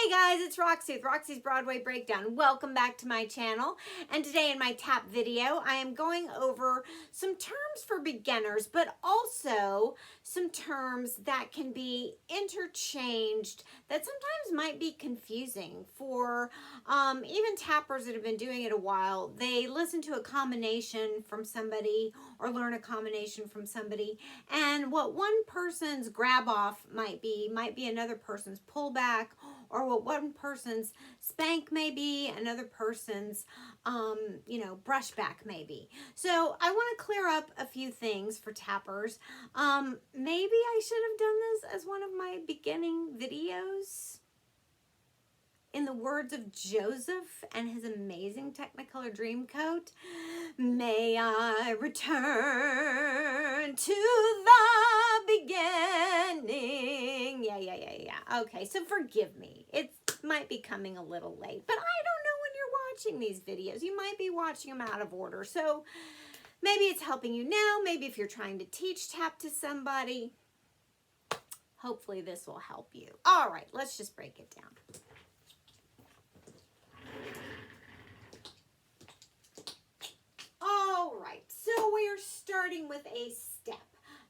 Hey guys, it's Roxie with Roxie's Broadway Breakdown. Welcome back to my channel. And today in my tap video, I am going over some terms for beginners, but also some terms that can be interchanged that sometimes might be confusing for even tappers that have been doing it a while. They listen to a combination from somebody or learn a combination from somebody, and what one person's grab off might be another person's pullback, or what one person's spank may be, another person's, brushback may be. So I want to clear up a few things for tappers. Maybe I should have done this as one of my beginning videos. In the words of Joseph and his amazing Technicolor Dreamcoat, may I return to the beginning. Yeah. Okay, so forgive me. It might be coming a little late, but I don't know when you're watching these videos. You might be watching them out of order. So maybe it's helping you now. Maybe if you're trying to teach tap to somebody, hopefully this will help you. All right, let's just break it down. All right, so we're starting with a step.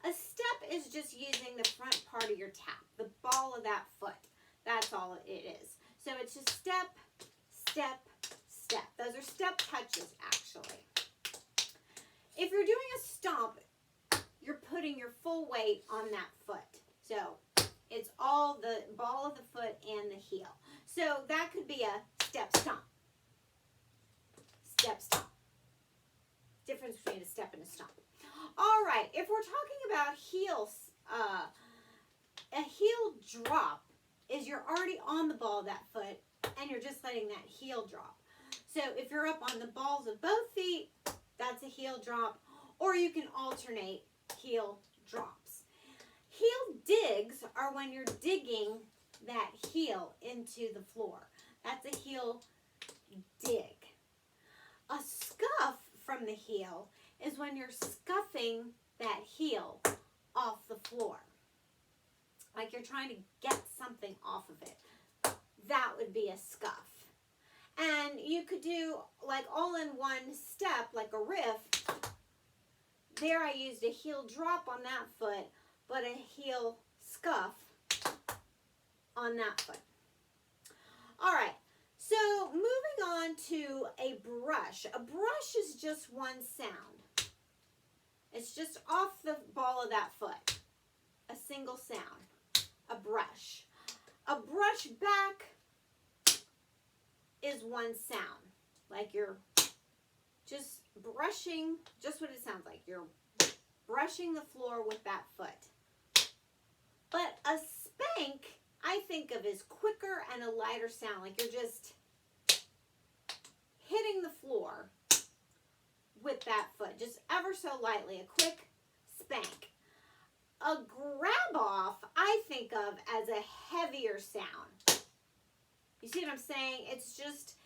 A step is just using the front part of your tap, the ball of that foot. That's all it is. So it's just step, step, step. Those are step touches, actually. If you're doing a stomp, you're putting your full weight on that foot. So it's all the ball of the foot and the heel. So that could be a step stomp. Step stomp. Difference between a step and a stomp. All right, if we're talking about heels, a heel drop is you're already on the ball of that foot and you're just letting that heel drop. So if you're up on the balls of both feet, that's a heel drop, or you can alternate heel drops. Heel digs are when you're digging that heel into the floor. That's a heel dig. A scuff from the heel is when you're scuffing that heel off the floor. Like you're trying to get something off of it. That would be a scuff. And you could do like all in one step, like a riff. There I used a heel drop on that foot, but a heel scuff on that foot. All right. So moving on to a brush. A brush is just one sound. It's just off the ball of that foot. A single sound. A brush. A brush back is one sound. Like you're just brushing, just what it sounds like. You're brushing the floor with that foot. But a spank, I think of as quicker and a lighter sound. Like you're just hitting the floor with that foot, just ever so lightly, a quick spank. A grab off, I think of as a heavier sound. You see what I'm saying? It's just,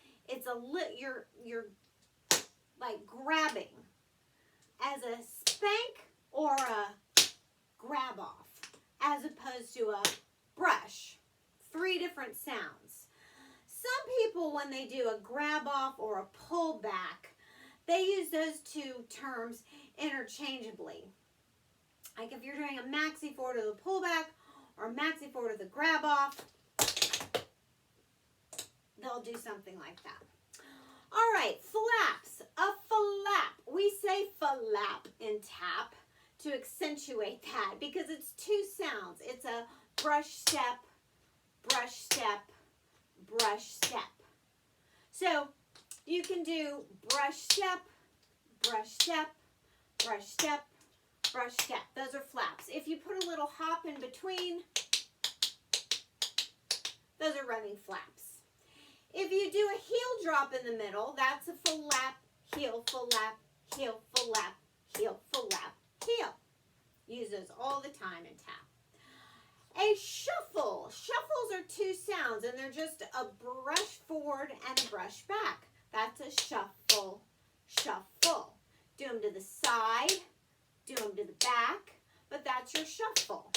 you're like grabbing. As a spank or a grab off, as opposed to a brush. 3 different sounds. Some people, when they do a grab off or a pull back, they use those two terms interchangeably. Like if you're doing a maxi forward to the pullback or a maxi forward to the grab off, they'll do something like that. All right, flaps. A flap. We say flap in tap to accentuate that because it's 2 sounds. It's a brush step, brush step, brush step. So you can do brush step, brush step, brush step, brush step. Those are flaps. If you put a little hop in between, those are running flaps. If you do a heel drop in the middle, that's a flap, heel, flap, heel, flap, heel, flap, heel. Use those all the time in tap. A shuffle. Shuffles are 2 sounds, and they're just a brush forward and a brush back. That's a shuffle, shuffle. Do them to the side, do them to the back, but that's your shuffle.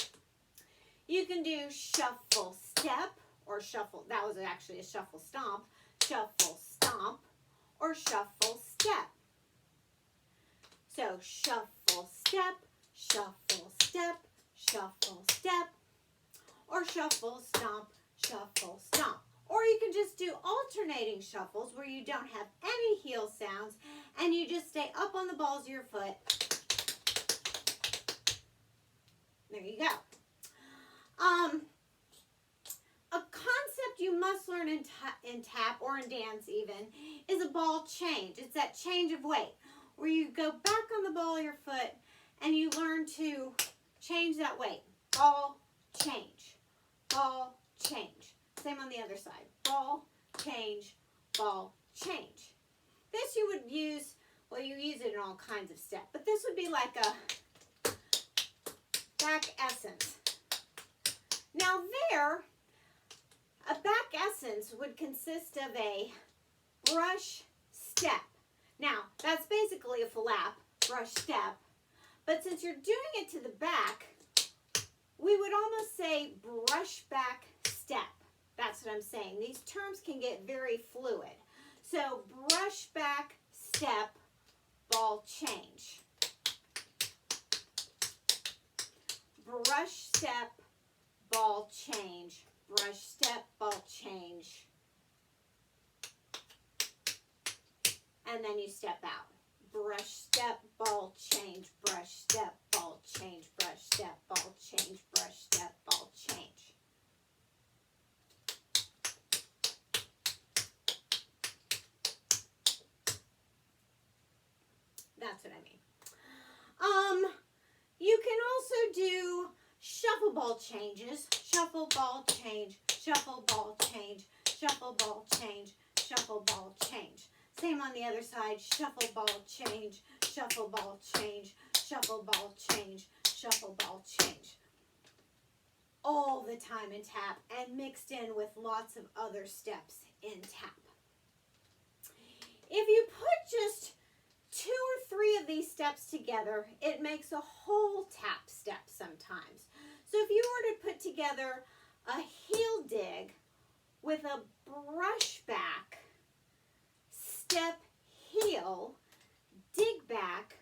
You can do shuffle step or shuffle. That was actually a shuffle stomp. Shuffle stomp or shuffle step. So shuffle step, shuffle step, shuffle step, or shuffle stomp, shuffle stomp. Or you can just do alternating shuffles where you don't have any heel sounds and you just stay up on the balls of your foot. There you go. A concept you must learn in tap or in dance even is a ball change. It's that change of weight where you go back on the ball of your foot and you learn to change that weight. Ball, change. Ball, change. Same on the other side. Ball, change, ball, change. This you would use, well, you use it in all kinds of steps, but this would be like a back essence. Now there, a back essence would consist of a brush step. Now, that's basically a flap, brush step, but since you're doing it to the back, we would almost say brush back step. That's what I'm saying. These terms can get very fluid. So brush back step, ball change. Brush step, ball change. Brush step, ball change. And then you step out. Brush step, ball change, brush step, ball change, brush step, ball change, brush step, ball change. That's what I mean. You can also do shuffle ball changes. Shuffle ball change, shuffle ball change, shuffle ball change, shuffle ball change. Same on the other side. Shuffle ball change, shuffle ball change, shuffle ball change, shuffle ball change. All the time in tap and mixed in with lots of other steps in tap. If you put just 2 or 3 of these steps together, it makes a whole tap step sometimes. So if you were to put together a heel dig with a brush back, step, heel, dig back,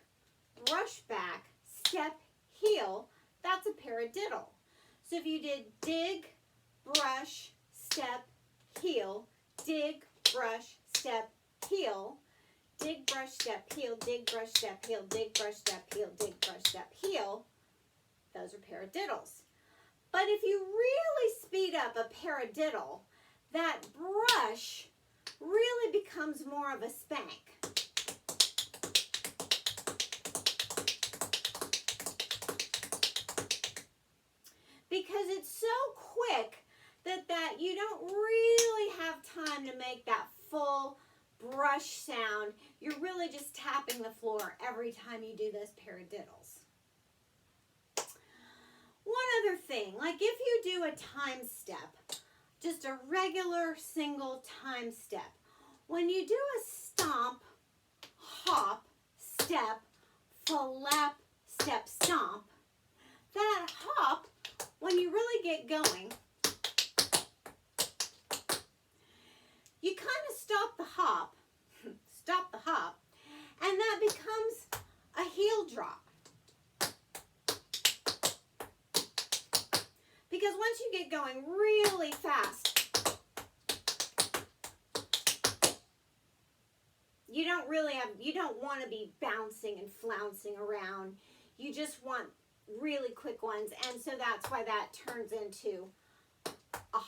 brush back, step, heel, that's a paradiddle. So if you did dig, brush, step, heel, dig, brush, step, heel, dig, brush, step, heel, dig, brush, step, heel, dig, brush, step, heel, dig, brush, step, heel, those are paradiddles. But if you really speed up a paradiddle, that brush really becomes more of a spank. Because it's so quick that you don't really have time to make that full brush sound. You're really just tapping the floor every time you do those paradiddles. One other thing, like if you do a time step, just a regular single time step, when you do a stomp, hop, step, flap, step, stomp, that hop, when you really get going, you kind of stop the hop, and that becomes a heel drop. Because once you get going really fast, you don't want to be bouncing and flouncing around. You just want really quick ones, and so that's why that turns into a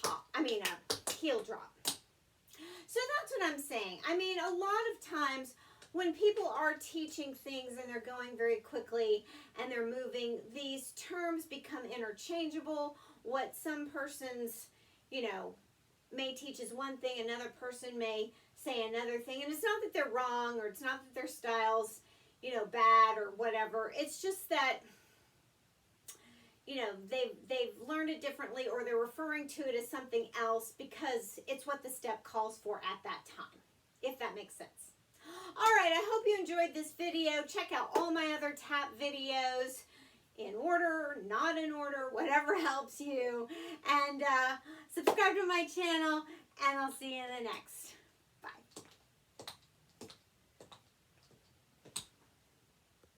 heel drop. So that's what I'm saying. I mean, a lot of times when people are teaching things and they're going very quickly and they're moving, these terms become interchangeable. What some persons, may teach as one thing, another person may say another thing. And it's not that they're wrong, or it's not that their style's, bad or whatever. It's just that, they've learned it differently, or they're referring to it as something else because it's what the step calls for at that time, if that makes sense. All right, I hope you enjoyed this video. Check out all my other tap videos. in order, not in order, whatever helps you. And subscribe to my channel, and I'll see you in the next.